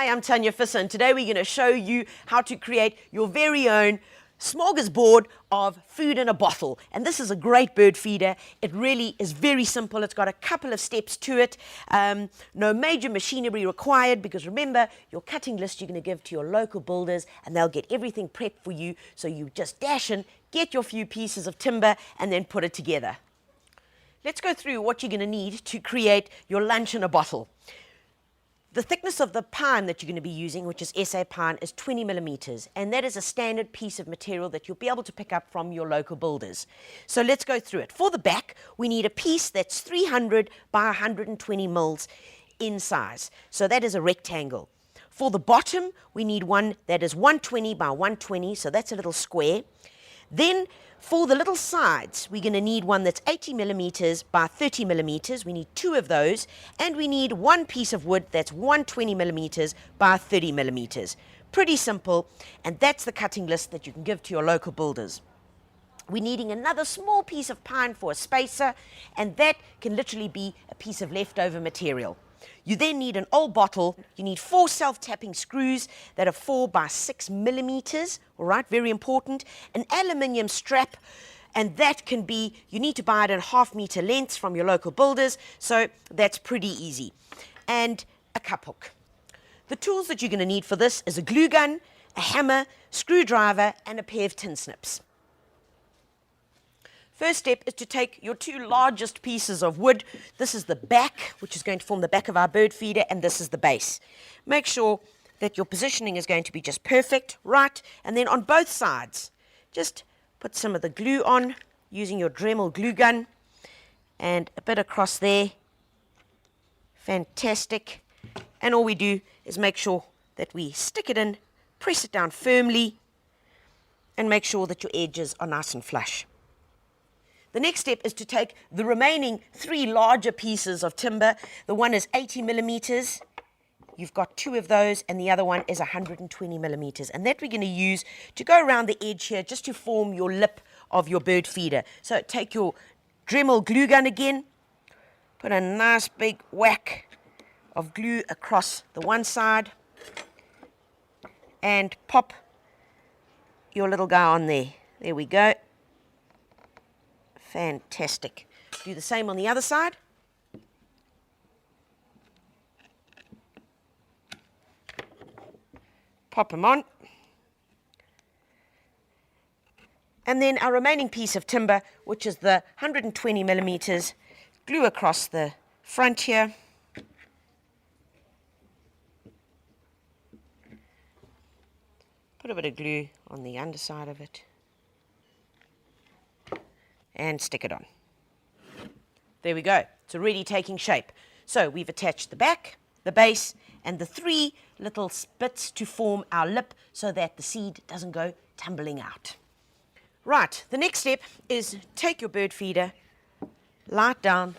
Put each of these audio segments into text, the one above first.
Hi, I'm Tanya Visser, and today we're going to show you how to create your very own smorgasbord of food in a bottle. And this is a great bird feeder. It really is very simple. It's got a couple of steps to it. No major machinery required, because remember, your cutting list you're going to give to your local builders and they'll get everything prepped for you. So you just dash in, get your few pieces of timber and then put it together. Let's go through what you're going to need to create your lunch in a bottle. The thickness of the pine that you're going to be using, which is SA pine, is 20 millimeters, and that is a standard piece of material that you'll be able to pick up from your local builders. So let's go through it. For the back, we need a piece that's 300 by 120 mils in size. So that is a rectangle. For the bottom, we need one that is 120 by 120, so that's a little square. Then for the little sides, we're going to need one that's 80 millimeters by 30 millimeters. We need two of those, and we need one piece of wood that's 120 millimeters by 30 millimeters. Pretty simple, and that's the cutting list that you can give to your local builders. We're needing another small piece of pine for a spacer, and that can literally be a piece of leftover material. You then need an old bottle. You need 4 self-tapping screws that are 4 by 6 millimeters, all right, very important. An aluminium strap, and that can be, you need to buy it in 1/2 meter lengths from your local builders, so that's pretty easy. And a cup hook. The tools that you're going to need for this is a glue gun, a hammer, screwdriver, and a pair of tin snips. First step is to take your 2 largest pieces of wood. This is the back, which is going to form the back of our bird feeder, and this is the base. Make sure that your positioning is going to be just perfect, right? And then on both sides, just put some of the glue on using your Dremel glue gun, and a bit across there. Fantastic. And all we do is make sure that we stick it in, press it down firmly, and make sure that your edges are nice and flush. The next step is to take the remaining 3 larger pieces of timber. The one is 80 millimeters. You've got 2 of those, and the other one is 120 millimeters. And that we're going to use to go around the edge here just to form your lip of your bird feeder. So take your Dremel glue gun again, put a nice big whack of glue across the one side, and pop your little guy on there. There we go. Fantastic. Do the same on the other side. Pop them on. And then our remaining piece of timber, which is the 120 millimeters, glue across the front here. Put a bit of glue on the underside of it, and stick it on. There we go. It's already taking shape. So we've attached the back, the base, and the 3 little bits to form our lip so that the seed doesn't go tumbling out. Right, the next step is take your bird feeder, lie it down,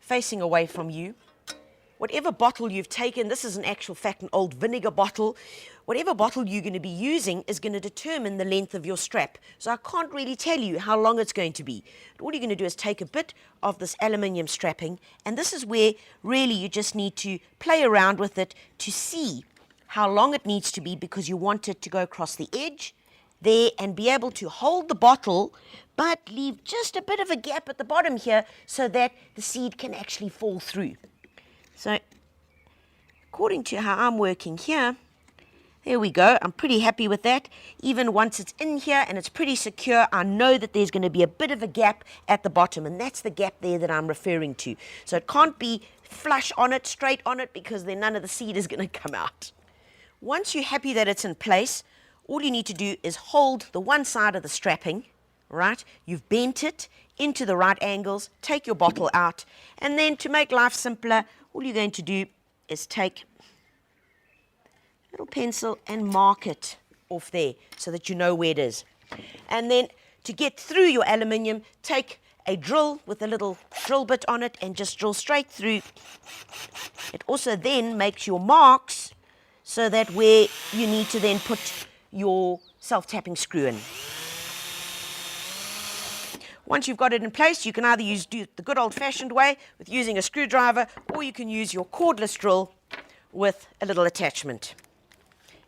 facing away from you. Whatever bottle you've taken, this is in actual fact an old vinegar bottle. Whatever bottle you're going to be using is going to determine the length of your strap. So I can't really tell you how long it's going to be. All you're going to do is take a bit of this aluminium strapping, and this is where really you just need to play around with it to see how long it needs to be, because you want it to go across the edge there and be able to hold the bottle, but leave just a bit of a gap at the bottom here so that the seed can actually fall through. So, according to how I'm working here, there we go. I'm pretty happy with that. Even once it's in here and it's pretty secure, I know that there's going to be a bit of a gap at the bottom, and that's the gap there that I'm referring to. So it can't be flush on it, straight on it, because then none of the seed is going to come out. Once you're happy that it's in place, all you need to do is hold the one side of the strapping, right? You've bent it into the right angles, take your bottle out, and then to make life simpler, all you're going to do is take a little pencil and mark it off there so that you know where it is. And then to get through your aluminium, take a drill with a little drill bit on it and just drill straight through. It also then makes your marks so that where you need to then put your self-tapping screw in. Once you've got it in place, you can either do it the good old-fashioned way with using a screwdriver, or you can use your cordless drill with a little attachment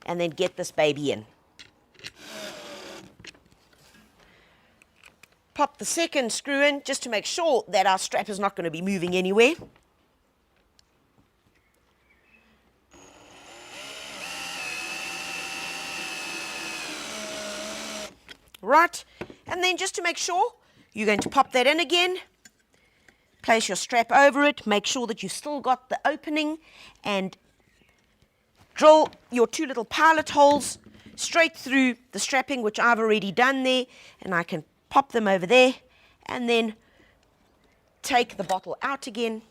and then get this baby in. Pop the second screw in just to make sure that our strap is not going to be moving anywhere. Right, and then just to make sure, you're going to pop that in again. Place your strap over it, make sure that you've still got the opening, and drill your 2 little pilot holes straight through the strapping, which I've already done there, and I can pop them over there, and then take the bottle out again,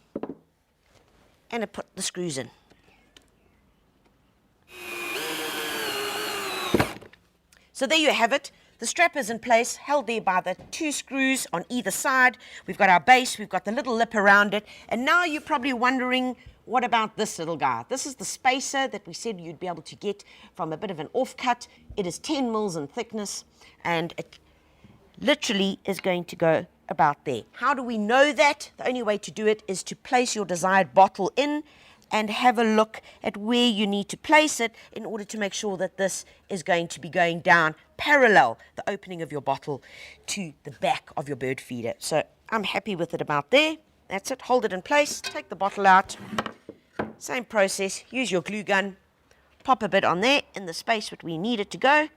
and I put the screws in. So there you have it. The strap is in place, held there by the 2 screws on either side. We've got our base, we've got the little lip around it. And now you're probably wondering, what about this little guy? This is the spacer that we said you'd be able to get from a bit of an offcut. It is 10 mils in thickness, and it literally is going to go about there. How do we know that? The only way to do it is to place your desired bottle in and have a look at where you need to place it in order to make sure that this is going to be going down parallel, the opening of your bottle, to the back of your bird feeder. So I'm happy with it about there. That's it. Hold it in place, take the bottle out. Same process, use your glue gun, pop a bit on there in the space that we need it to go,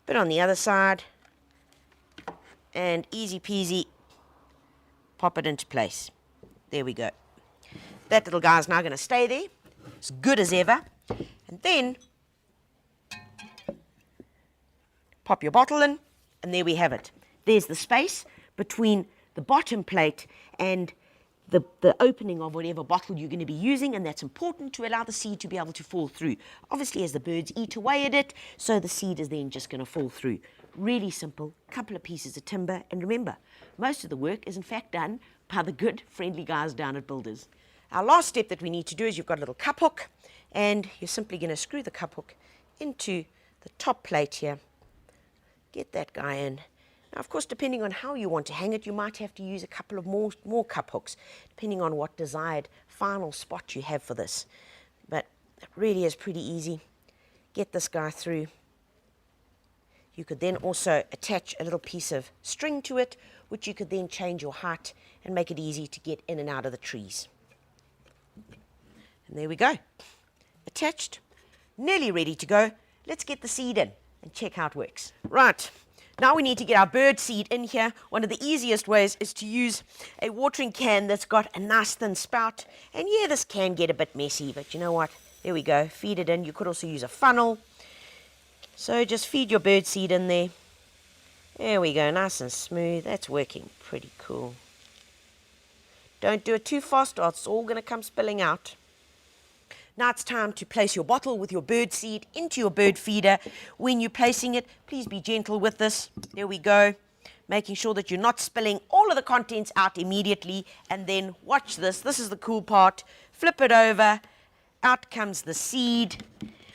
bit on the other side, and easy peasy, pop it into place. There we go. That little guy's now going to stay there, as good as ever. And then pop your bottle in, and there we have it. There's the space between the bottom plate and the opening of whatever bottle you're going to be using, and that's important to allow the seed to be able to fall through. Obviously, as the birds eat away at it, so the seed is then just going to fall through. Really simple, couple of pieces of timber, and remember, most of the work is in fact done by the good, friendly guys down at Builders. Our last step that we need to do is you've got a little cup hook, and you're simply going to screw the cup hook into the top plate here. Get that guy in. Now, of course, depending on how you want to hang it, you might have to use a couple of more cup hooks, depending on what desired final spot you have for this. But it really is pretty easy. Get this guy through. You could then also attach a little piece of string to it, which you could then change your height and make it easy to get in and out of the trees. And there we go. Attached, nearly ready to go. Let's get the seed in and check how it works. Right, now we need to get our bird seed in here. One of the easiest ways is to use a watering can that's got a nice thin spout. And yeah, this can get a bit messy, but you know what? There we go, feed it in. You could also use a funnel. So just feed your bird seed in there. There we go, nice and smooth. That's working pretty cool. Don't do it too fast or it's all going to come spilling out. Now it's time to place your bottle with your bird seed into your bird feeder. When you're placing it, please be gentle with this. There we go. Making sure that you're not spilling all of the contents out immediately. And then watch this. This is the cool part. Flip it over. Out comes the seed.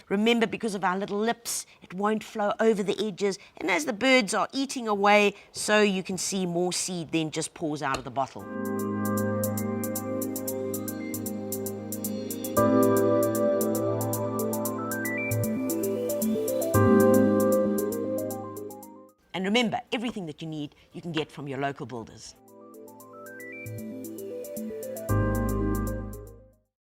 Remember, because of our little lips, it won't flow over the edges. And as the birds are eating away, so you can see more seed then just pours out of the bottle. And remember, everything that you need, you can get from your local Builders.